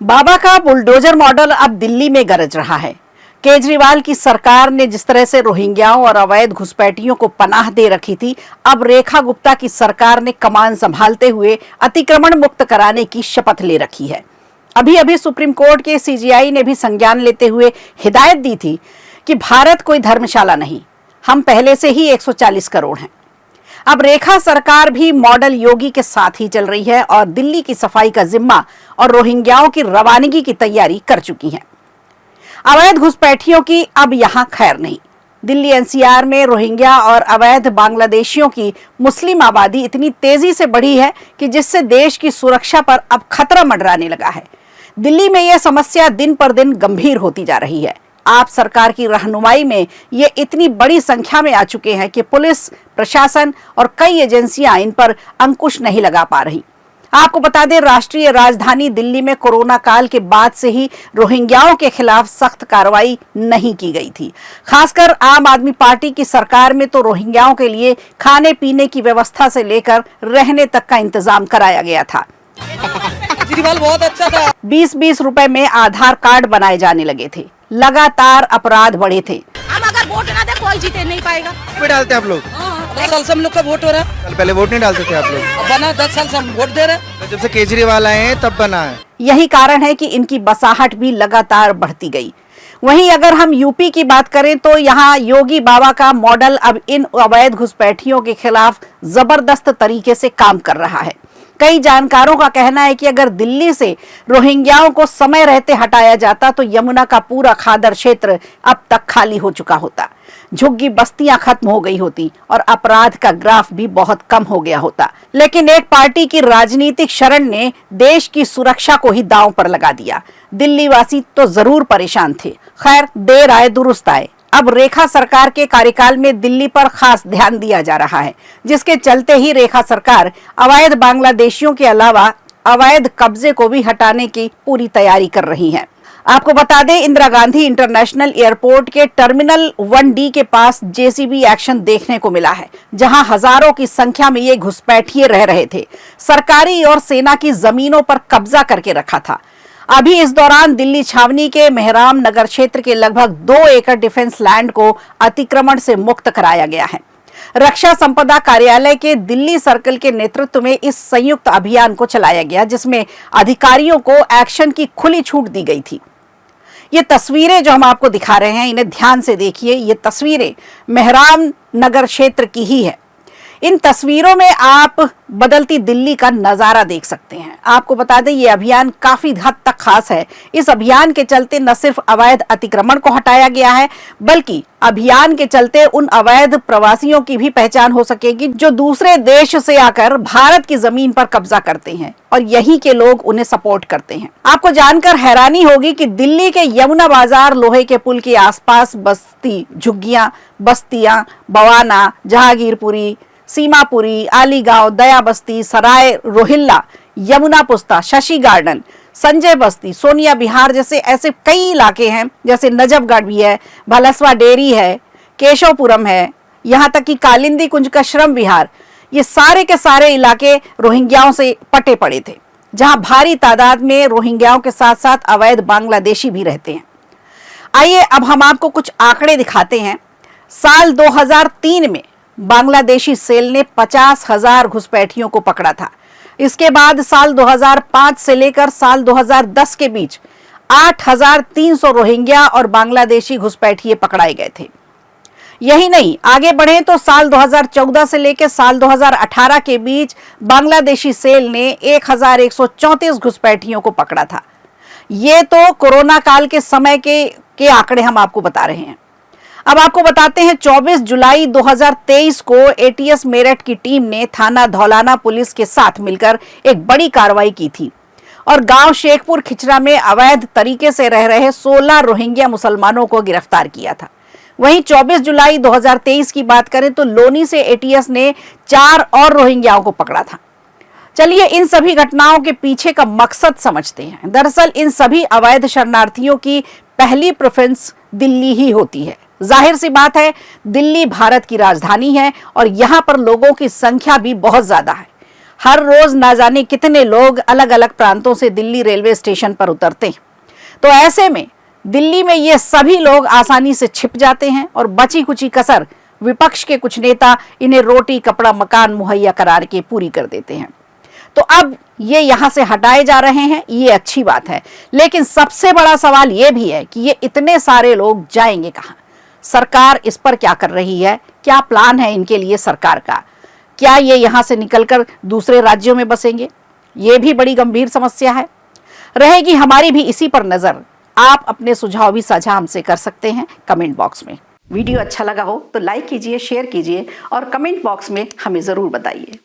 बाबा का bulldozer model अब दिल्ली में गरज रहा है। केजरीवाल की सरकार ने जिस तरह से रोहिंग्याओं और अवैध घुसपैठियों को पनाह दे रखी थी, अब रेखा गुप्ता की सरकार ने कमान संभालते हुए अतिक्रमण मुक्त कराने की शपथ ले रखी है। अभी अभी सुप्रीम कोर्ट के सीजेआई ने भी संज्ञान लेते हुए हिदायत दी थी कि भारत कोई धर्मशाला नहीं, हम पहले से ही 140 करोड़ हैं। अब रेखा सरकार भी मॉडल योगी के साथ ही चल रही है और दिल्ली की सफाई का जिम्मा और रोहिंग्याओं की रवानगी की तैयारी कर चुकी है। अवैध घुसपैठियों की अब यहां खैर नहीं। दिल्ली एनसीआर में रोहिंग्या और अवैध बांग्लादेशियों की मुस्लिम आबादी इतनी तेजी से बढ़ी है कि जिससे देश की सुरक्षा पर अब खतरा मंडराने लगा है। दिल्ली में यह समस्या दिन पर दिन गंभीर होती जा रही है। आप सरकार की रहनुमाई में ये इतनी बड़ी संख्या में आ चुके हैं कि पुलिस, प्रशासन और कई एजेंसियां इन पर अंकुश नहीं लगा पा रही। आपको बता दें, राष्ट्रीय राजधानी दिल्ली में कोरोना काल के बाद से ही रोहिंग्याओं के खिलाफ सख्त कार्रवाई नहीं की गई थी। खासकर आम आदमी पार्टी की सरकार में तो रोहिंग्याओं के लिए खाने पीने की व्यवस्था से लेकर रहने तक का इंतजाम कराया गया था। केजरीवाल बहुत अच्छा था। 20-20 रुपए में आधार कार्ड बनाए जाने लगे थे। लगातार अपराध बढ़े थे। हम अगर वोट ना दे कोई जीते नहीं पाएगा। वोट डालते हैं आप लोग? 10 साल से हम लोग का वोट हो रहा है। पहले वोट नहीं डालते थे आप लोग? अब बना 10 साल से हम वोट दे रहे हैं। जब से केजरीवाल आए हैं तब बना है। यही कारण है कि इनकी बसाहट भी लगातार बढ़ती गई। वहीं अगर हम यूपी की बात करें तो यहाँ योगी बाबा का मॉडल अब इन अवैध घुसपैठियों के खिलाफ जबरदस्त तरीके से काम कर रहा है। कई जानकारों का कहना है कि अगर दिल्ली से रोहिंग्याओं को समय रहते हटाया जाता तो यमुना का पूरा खादर क्षेत्र अब तक खाली हो चुका होता, झुग्गी बस्तियां खत्म हो गई होती और अपराध का ग्राफ भी बहुत कम हो गया होता। लेकिन एक पार्टी की राजनीतिक शरण ने देश की सुरक्षा को ही दांव पर लगा दिया। दिल्ली वासी तो जरूर परेशान थे। खैर, देर आए दुरुस्त आए। अब रेखा सरकार के कार्यकाल में दिल्ली पर खास ध्यान दिया जा रहा है, जिसके चलते ही रेखा सरकार अवैध बांग्लादेशियों के अलावा अवैध कब्जे को भी हटाने की पूरी तैयारी कर रही है। आपको बता दें, इंदिरा गांधी इंटरनेशनल एयरपोर्ट के टर्मिनल 1D के पास जेसीबी एक्शन देखने को मिला है, जहां हजारों की संख्या में ये घुसपैठिए रह रहे थे। सरकारी और सेना की जमीनों पर कब्जा करके रखा था। अभी इस दौरान दिल्ली छावनी के मेहराम नगर क्षेत्र के लगभग 2 एकड़ डिफेंस लैंड को अतिक्रमण से मुक्त कराया गया है। रक्षा संपदा कार्यालय के दिल्ली सर्कल के नेतृत्व में इस संयुक्त अभियान को चलाया गया, जिसमें अधिकारियों को एक्शन की खुली छूट दी गई थी। ये तस्वीरें जो हम आपको दिखा रहे हैं, इन्हें ध्यान से देखिए। ये तस्वीरें मेहराम नगर क्षेत्र की ही है। इन तस्वीरों में आप बदलती दिल्ली का नजारा देख सकते हैं। आपको बता दें, ये अभियान काफी हद तक खास है। इस अभियान के चलते न सिर्फ अवैध अतिक्रमण को हटाया गया है, बल्कि अभियान के चलते उन अवैध प्रवासियों की भी पहचान हो सकेगी जो दूसरे देश से आकर भारत की जमीन पर कब्जा करते हैं और यहीं के लोग उन्हें सपोर्ट करते हैं। आपको जानकर हैरानी होगी कि दिल्ली के यमुना बाजार लोहे के पुल के आसपास बस्ती, झुग्गियां, बस्तियां, बवाना, जहांगीरपुरी, सीमापुरी, आलीगांव, दया बस्ती, सराय रोहिल्ला, यमुना पुस्ता, शशि गार्डन, संजय बस्ती, सोनिया विहार जैसे ऐसे कई इलाके हैं। जैसे नजफगढ़ भी है, भलसवा डेरी है, केशवपुरम है, यहाँ तक कि कालिंदी कुंज का श्रम विहार। ये सारे के सारे इलाके रोहिंग्याओं से पटे पड़े थे, जहां भारी तादाद में रोहिंग्याओं के साथ साथ अवैध बांग्लादेशी भी रहते हैं। आइए अब हम आपको कुछ आंकड़े दिखाते हैं। साल 2003 में बांग्लादेशी सेल ने 50,000 घुसपैठियों को पकड़ा था। इसके बाद साल 2005 से लेकर साल 2010 के बीच 8,300 रोहिंग्या और बांग्लादेशी घुसपैठिए पकड़ाए गए थे। यही नहीं, आगे बढ़े तो साल 2014 से लेकर साल 2018 के बीच बांग्लादेशी सेल ने 1,134 घुसपैठियों को पकड़ा था। ये तो कोरोना काल के समय के आंकड़े हम आपको बता रहे हैं। अब आपको बताते हैं, 24 जुलाई 2023 को एटीएस मेरठ की टीम ने थाना धौलाना पुलिस के साथ मिलकर एक बड़ी कार्रवाई की थी और गांव शेखपुर खिचरा में अवैध तरीके से रह रहे 16 रोहिंग्या मुसलमानों को गिरफ्तार किया था। वहीं 24 जुलाई 2023 की बात करें तो लोनी से एटीएस ने 4 और रोहिंग्याओं को पकड़ा था। चलिए इन सभी घटनाओं के पीछे का मकसद समझते हैं। दरअसल इन सभी अवैध शरणार्थियों की पहली प्रेफरेंस दिल्ली ही होती है। जाहिर सी बात है, दिल्ली भारत की राजधानी है और यहाँ पर लोगों की संख्या भी बहुत ज्यादा है। हर रोज ना जाने कितने लोग अलग अलग प्रांतों से दिल्ली रेलवे स्टेशन पर उतरते हैं। तो ऐसे में दिल्ली में ये सभी लोग आसानी से छिप जाते हैं और बची कुची कसर विपक्ष के कुछ नेता इन्हें रोटी कपड़ा मकान मुहैया करा के पूरी कर देते हैं। तो अब ये यहां से हटाए जा रहे हैं, ये अच्छी बात है, लेकिन सबसे बड़ा सवाल ये भी है कि ये इतने सारे लोग जाएंगे कहां? सरकार इस पर क्या कर रही है? क्या प्लान है इनके लिए सरकार का? क्या ये यहां से निकलकर दूसरे राज्यों में बसेंगे? ये भी बड़ी गंभीर समस्या है। रहेगी हमारी भी इसी पर नजर। आप अपने सुझाव भी साझा हमसे कर सकते हैं कमेंट बॉक्स में। वीडियो अच्छा लगा हो तो लाइक कीजिए, शेयर कीजिए और कमेंट बॉक्स में हमें जरूर बताइए।